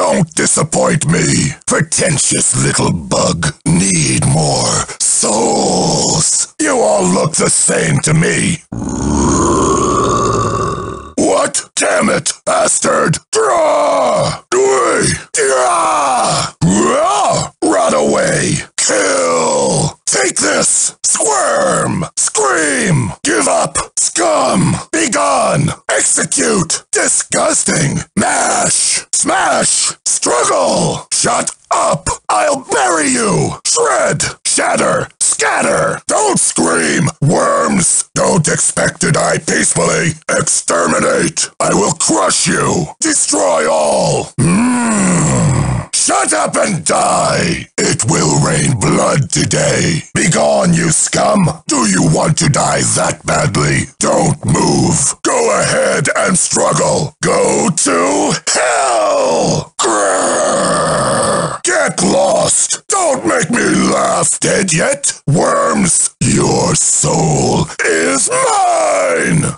Don't disappoint me. Pretentious little bug. Need more souls. You all look the same to me. What? Damn it, bastard! Draw! Run away! Kill! Take this! Squirm! Scream! Give up! Scum! Be gone! Execute! Disgusting! Mash! Smash! Struggle! Shut up! I'll bury you! Shred! Shatter! Scatter! Don't scream! Worms! Don't expect to die peacefully! Exterminate! I will crush you! Destroy all! Shut up and die! It will rain blood today. Begone, you scum! Do you want to die that badly? Don't move. Go ahead and struggle. Go to hell! Grrr! Get lost! Don't make me laugh! Dead yet? Worms, your soul is mine!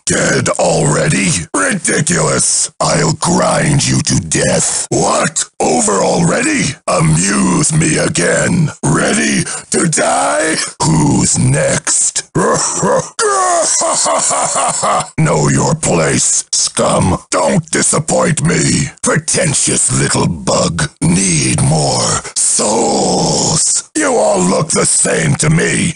Dead already? Ridiculous! I'll grind you to death. What? Over already? Amuse me again. Ready to die? Who's next? Know your place, scum. Don't disappoint me. Pretentious little bug. Need more souls. You all look the same to me.